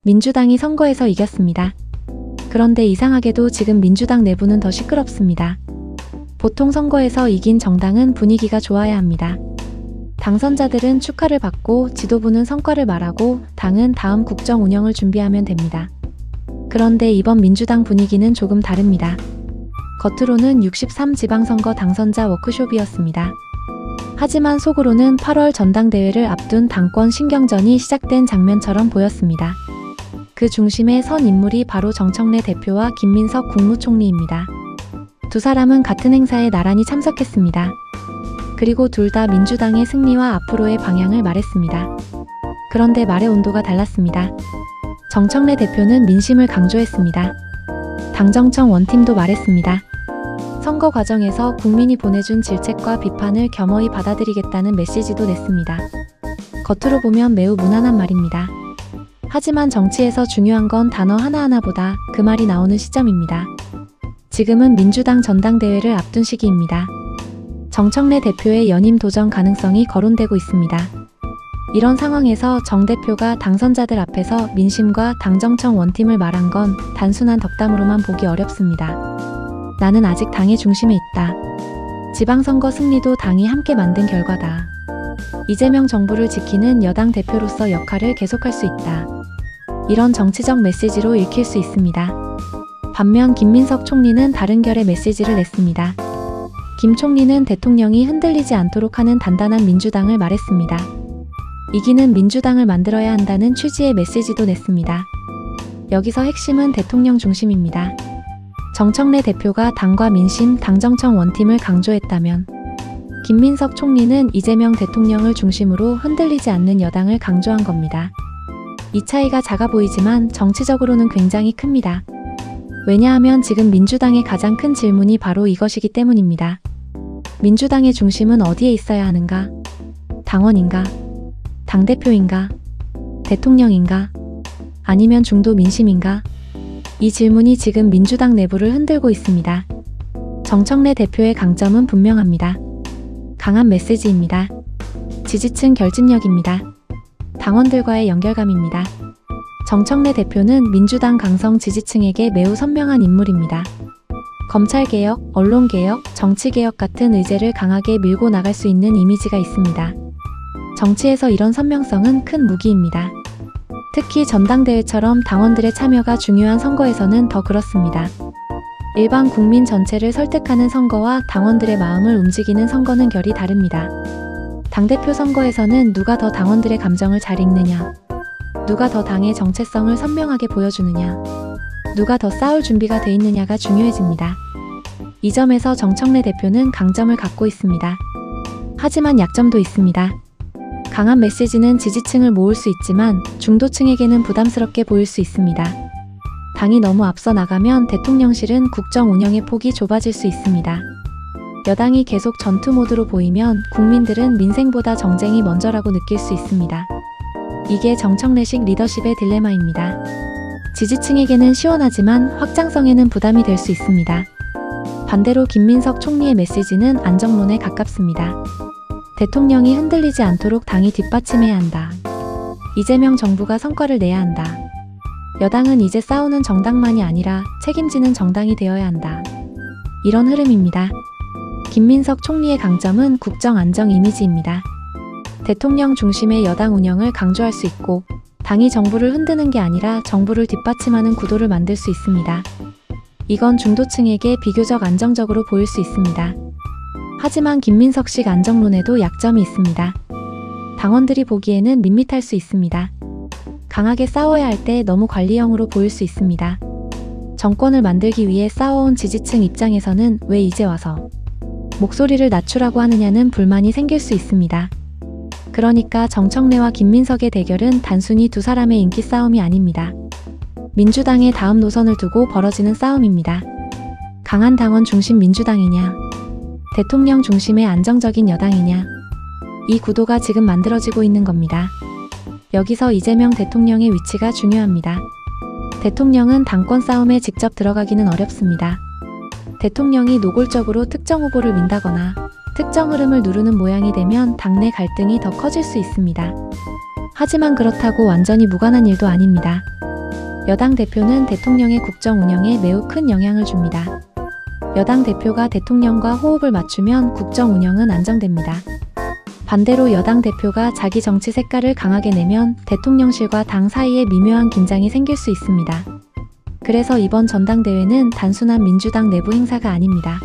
민주당이 선거에서 이겼습니다. 그런데 이상하게도 지금 민주당 내부는 더 시끄럽습니다. 보통 선거에서 이긴 정당은 분위기가 좋아야 합니다. 당선자들은 축하를 받고 지도부는 성과를 말하고 당은 다음 국정 운영을 준비하면 됩니다. 그런데 이번 민주당 분위기는 조금 다릅니다. 겉으로는 63 지방선거 당선자 워크숍이었습니다. 하지만 속으로는 8월 전당대회를 앞둔 당권 신경전이 시작된 장면처럼 보였습니다. 그 중심에 선 인물이 바로 정청래 대표와 김민석 국무총리입니다. 두 사람은 같은 행사에 나란히 참석했습니다. 그리고 둘 다 민주당의 승리와 앞으로의 방향을 말했습니다. 그런데 말의 온도가 달랐습니다. 정청래 대표는 민심을 강조했습니다. 당정청 원팀도 말했습니다. 선거 과정에서 국민이 보내준 질책과 비판을 겸허히 받아들이겠다는 메시지도 냈습니다. 겉으로 보면 매우 무난한 말입니다. 하지만 정치에서 중요한 건 단어 하나하나보다 그 말이 나오는 시점입니다. 지금은 민주당 전당대회를 앞둔 시기입니다. 정청래 대표의 연임 도전 가능성이 거론되고 있습니다. 이런 상황에서 정 대표가 당선자들 앞에서 민심과 당정청 원팀을 말한 건 단순한 덕담으로만 보기 어렵습니다. 나는 아직 당의 중심에 있다. 지방선거 승리도 당이 함께 만든 결과다. 이재명 정부를 지키는 여당 대표로서 역할을 계속할 수 있다. 이런 정치적 메시지로 읽힐 수 있습니다. 반면 김민석 총리는 다른 결의 메시지를 냈습니다. 김 총리는 대통령이 흔들리지 않도록 하는 단단한 민주당을 말했습니다. 이기는 민주당을 만들어야 한다는 취지의 메시지도 냈습니다. 여기서 핵심은 대통령 중심입니다. 정청래 대표가 당과 민심, 당정청 원팀을 강조했다면 김민석 총리는 이재명 대통령을 중심으로 흔들리지 않는 여당을 강조한 겁니다. 이 차이가 작아 보이지만 정치적으로는 굉장히 큽니다. 왜냐하면 지금 민주당의 가장 큰 질문이 바로 이것이기 때문입니다. 민주당의 중심은 어디에 있어야 하는가? 당원인가? 당대표인가? 대통령인가? 아니면 중도 민심인가? 이 질문이 지금 민주당 내부를 흔들고 있습니다. 정청래 대표의 강점은 분명합니다. 강한 메시지입니다. 지지층 결집력입니다. 당원들과의 연결감입니다. 정청래 대표는 민주당 강성 지지층에게 매우 선명한 인물입니다. 검찰개혁, 언론개혁, 정치개혁 같은 의제를 강하게 밀고 나갈 수 있는 이미지가 있습니다. 정치에서 이런 선명성은 큰 무기입니다. 특히 전당대회처럼 당원들의 참여가 중요한 선거에서는 더 그렇습니다. 일반 국민 전체를 설득하는 선거와 당원들의 마음을 움직이는 선거는 결이 다릅니다. 당대표 선거에서는 누가 더 당원들의 감정을 잘 읽느냐, 누가 더 당의 정체성을 선명하게 보여주느냐, 누가 더 싸울 준비가 돼 있느냐가 중요해집니다. 이 점에서 정청래 대표는 강점을 갖고 있습니다. 하지만 약점도 있습니다. 강한 메시지는 지지층을 모을 수 있지만 중도층에게는 부담스럽게 보일 수 있습니다. 당이 너무 앞서 나가면 대통령실은 국정 운영의 폭이 좁아질 수 있습니다. 여당이 계속 전투 모드로 보이면 국민들은 민생보다 정쟁이 먼저라고 느낄 수 있습니다. 이게 정청래식 리더십의 딜레마입니다. 지지층에게는 시원하지만 확장성에는 부담이 될 수 있습니다. 반대로 김민석 총리의 메시지는 안정론에 가깝습니다. 대통령이 흔들리지 않도록 당이 뒷받침해야 한다. 이재명 정부가 성과를 내야 한다. 여당은 이제 싸우는 정당만이 아니라 책임지는 정당이 되어야 한다. 이런 흐름입니다. 김민석 총리의 강점은 국정 안정 이미지입니다. 대통령 중심의 여당 운영을 강조할 수 있고 당이 정부를 흔드는 게 아니라 정부를 뒷받침하는 구도를 만들 수 있습니다. 이건 중도층에게 비교적 안정적으로 보일 수 있습니다. 하지만 김민석식 안정론에도 약점이 있습니다. 당원들이 보기에는 밋밋할 수 있습니다. 강하게 싸워야 할 때 너무 관리형으로 보일 수 있습니다. 정권을 만들기 위해 싸워온 지지층 입장에서는 왜 이제 와서 목소리를 낮추라고 하느냐는 불만이 생길 수 있습니다. 그러니까 정청래와 김민석의 대결은 단순히 두 사람의 인기 싸움이 아닙니다. 민주당의 다음 노선을 두고 벌어지는 싸움입니다. 강한 당원 중심 민주당이냐, 대통령 중심의 안정적인 여당이냐, 이 구도가 지금 만들어지고 있는 겁니다. 여기서 이재명 대통령의 위치가 중요합니다. 대통령은 당권 싸움에 직접 들어가기는 어렵습니다. 대통령이 노골적으로 특정 후보를 민다거나 특정 흐름을 누르는 모양이 되면 당내 갈등이 더 커질 수 있습니다. 하지만 그렇다고 완전히 무관한 일도 아닙니다. 여당 대표는 대통령의 국정 운영에 매우 큰 영향을 줍니다. 여당 대표가 대통령과 호흡을 맞추면 국정 운영은 안정됩니다. 반대로 여당 대표가 자기 정치 색깔을 강하게 내면 대통령실과 당 사이에 미묘한 긴장이 생길 수 있습니다. 그래서 이번 전당대회는 단순한 민주당 내부 행사가 아닙니다.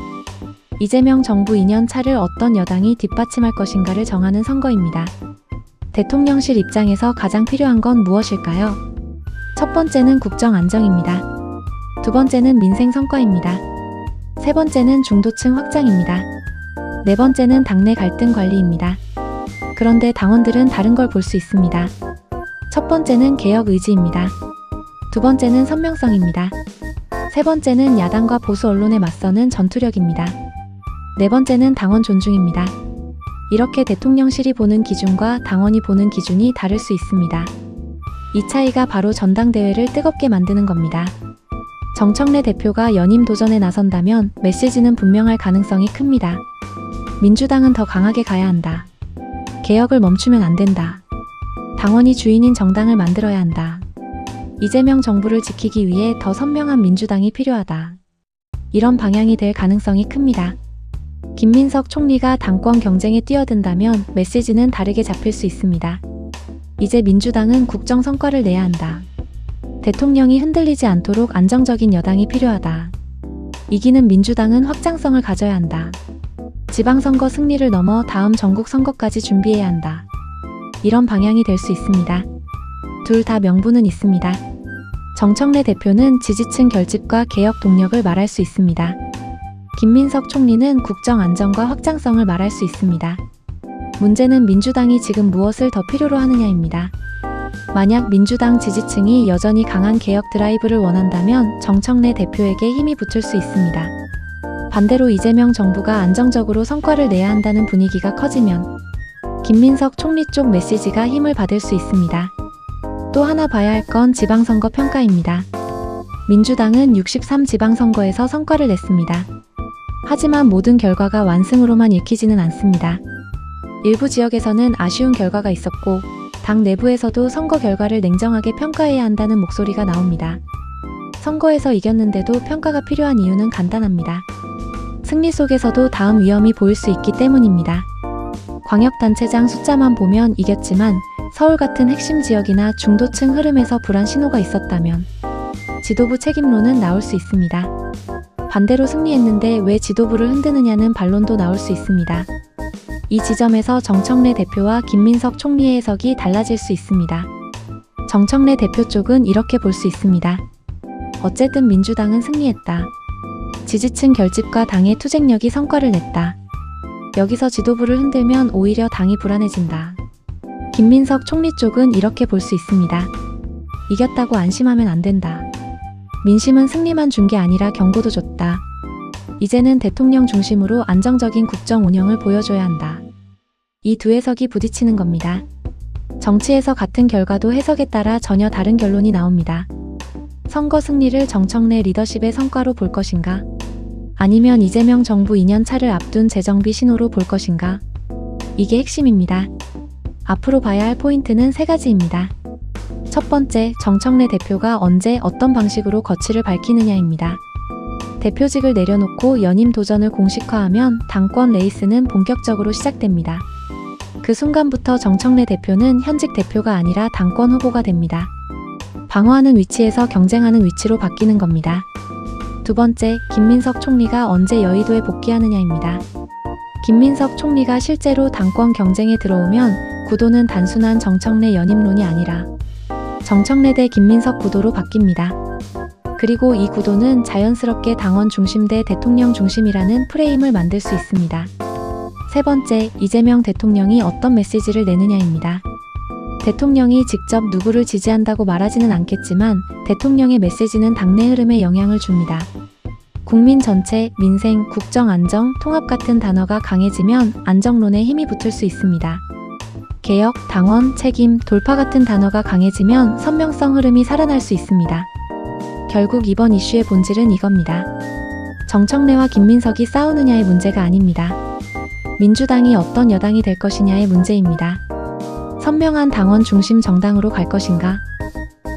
이재명 정부 2년 차를 어떤 여당이 뒷받침할 것인가를 정하는 선거입니다. 대통령실 입장에서 가장 필요한 건 무엇일까요? 첫 번째는 국정 안정입니다. 두 번째는 민생 성과입니다. 세 번째는 중도층 확장입니다. 네 번째는 당내 갈등 관리입니다. 그런데 당원들은 다른 걸 볼 수 있습니다. 첫 번째는 개혁 의지입니다. 두 번째는 선명성입니다. 세 번째는 야당과 보수 언론에 맞서는 전투력입니다. 네 번째는 당원 존중입니다. 이렇게 대통령실이 보는 기준과 당원이 보는 기준이 다를 수 있습니다. 이 차이가 바로 전당대회를 뜨겁게 만드는 겁니다. 정청래 대표가 연임 도전에 나선다면 메시지는 분명할 가능성이 큽니다. 민주당은 더 강하게 가야 한다. 개혁을 멈추면 안 된다. 당원이 주인인 정당을 만들어야 한다. 이재명 정부를 지키기 위해 더 선명한 민주당이 필요하다. 이런 방향이 될 가능성이 큽니다. 김민석 총리가 당권 경쟁에 뛰어든다면 메시지는 다르게 잡힐 수 있습니다. 이제 민주당은 국정 성과를 내야 한다. 대통령이 흔들리지 않도록 안정적인 여당이 필요하다. 이기는 민주당은 확장성을 가져야 한다. 지방선거 승리를 넘어 다음 전국 선거까지 준비해야 한다. 이런 방향이 될 수 있습니다. 둘 다 명분은 있습니다. 정청래 대표는 지지층 결집과 개혁 동력을 말할 수 있습니다. 김민석 총리는 국정 안정과 확장성을 말할 수 있습니다. 문제는 민주당이 지금 무엇을 더 필요로 하느냐입니다. 만약 민주당 지지층이 여전히 강한 개혁 드라이브를 원한다면 정청래 대표에게 힘이 붙을 수 있습니다. 반대로 이재명 정부가 안정적으로 성과를 내야 한다는 분위기가 커지면 김민석 총리 쪽 메시지가 힘을 받을 수 있습니다. 또 하나 봐야 할 건 지방선거 평가입니다. 민주당은 63 지방선거에서 성과를 냈습니다. 하지만 모든 결과가 완승으로만 읽히지는 않습니다. 일부 지역에서는 아쉬운 결과가 있었고 당 내부에서도 선거 결과를 냉정하게 평가해야 한다는 목소리가 나옵니다. 선거에서 이겼는데도 평가가 필요한 이유는 간단합니다. 승리 속에서도 다음 위험이 보일 수 있기 때문입니다. 광역단체장 숫자만 보면 이겼지만 서울 같은 핵심 지역이나 중도층 흐름에서 불안 신호가 있었다면 지도부 책임론은 나올 수 있습니다. 반대로 승리했는데 왜 지도부를 흔드느냐는 반론도 나올 수 있습니다. 이 지점에서 정청래 대표와 김민석 총리의 해석이 달라질 수 있습니다. 정청래 대표 쪽은 이렇게 볼 수 있습니다. 어쨌든 민주당은 승리했다. 지지층 결집과 당의 투쟁력이 성과를 냈다. 여기서 지도부를 흔들면 오히려 당이 불안해진다. 김민석 총리 쪽은 이렇게 볼 수 있습니다. 이겼다고 안심하면 안 된다. 민심은 승리만 준 게 아니라 경고도 줬다. 이제는 대통령 중심으로 안정적인 국정 운영을 보여줘야 한다. 이 두 해석이 부딪히는 겁니다. 정치에서 같은 결과도 해석에 따라 전혀 다른 결론이 나옵니다. 선거 승리를 정청래 리더십의 성과로 볼 것인가? 아니면 이재명 정부 2년 차를 앞둔 재정비 신호로 볼 것인가? 이게 핵심입니다. 앞으로 봐야 할 포인트는 세 가지입니다. 첫 번째, 정청래 대표가 언제 어떤 방식으로 거취를 밝히느냐입니다. 대표직을 내려놓고 연임 도전을 공식화하면 당권 레이스는 본격적으로 시작됩니다. 그 순간부터 정청래 대표는 현직 대표가 아니라 당권 후보가 됩니다. 방어하는 위치에서 경쟁하는 위치로 바뀌는 겁니다. 두 번째, 김민석 총리가 언제 여의도에 복귀하느냐입니다. 김민석 총리가 실제로 당권 경쟁에 들어오면 구도는 단순한 정청래 연임론이 아니라 정청래 대 김민석 구도로 바뀝니다. 그리고 이 구도는 자연스럽게 당원 중심 대 대통령 중심이라는 프레임을 만들 수 있습니다. 세 번째, 이재명 대통령이 어떤 메시지를 내느냐입니다. 대통령이 직접 누구를 지지한다고 말하지는 않겠지만 대통령의 메시지는 당내 흐름에 영향을 줍니다. 국민 전체, 민생, 국정 안정, 통합 같은 단어가 강해지면 안정론에 힘이 붙을 수 있습니다. 개혁, 당원, 책임, 돌파 같은 단어가 강해지면 선명성 흐름이 살아날 수 있습니다. 결국 이번 이슈의 본질은 이겁니다. 정청래와 김민석이 싸우느냐의 문제가 아닙니다. 민주당이 어떤 여당이 될 것이냐의 문제입니다. 선명한 당원 중심 정당으로 갈 것인가?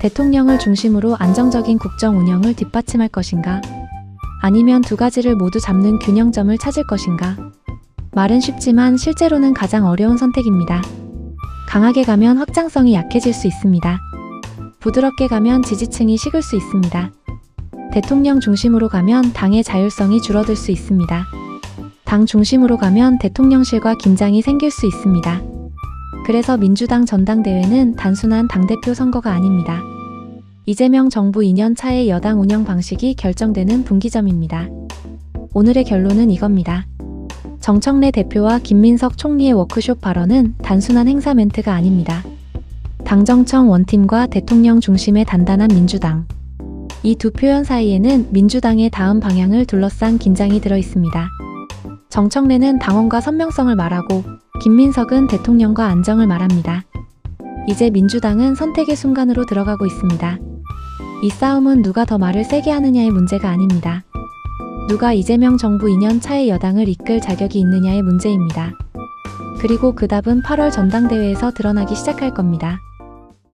대통령을 중심으로 안정적인 국정 운영을 뒷받침할 것인가? 아니면 두 가지를 모두 잡는 균형점을 찾을 것인가? 말은 쉽지만 실제로는 가장 어려운 선택입니다. 강하게 가면 확장성이 약해질 수 있습니다. 부드럽게 가면 지지층이 식을 수 있습니다. 대통령 중심으로 가면 당의 자율성이 줄어들 수 있습니다. 당 중심으로 가면 대통령실과 긴장이 생길 수 있습니다. 그래서 민주당 전당대회는 단순한 당대표 선거가 아닙니다. 이재명 정부 2년 차의 여당 운영 방식이 결정되는 분기점입니다. 오늘의 결론은 이겁니다. 정청래 대표와 김민석 총리의 워크숍 발언은 단순한 행사 멘트가 아닙니다. 당정청 원팀과 대통령 중심의 단단한 민주당. 이 두 표현 사이에는 민주당의 다음 방향을 둘러싼 긴장이 들어 있습니다. 정청래는 당원과 선명성을 말하고 김민석은 대통령과 안정을 말합니다. 이제 민주당은 선택의 순간으로 들어가고 있습니다. 이 싸움은 누가 더 말을 세게 하느냐의 문제가 아닙니다. 누가 이재명 정부 2년 차의 여당을 이끌 자격이 있느냐의 문제입니다. 그리고 그 답은 8월 전당대회에서 드러나기 시작할 겁니다.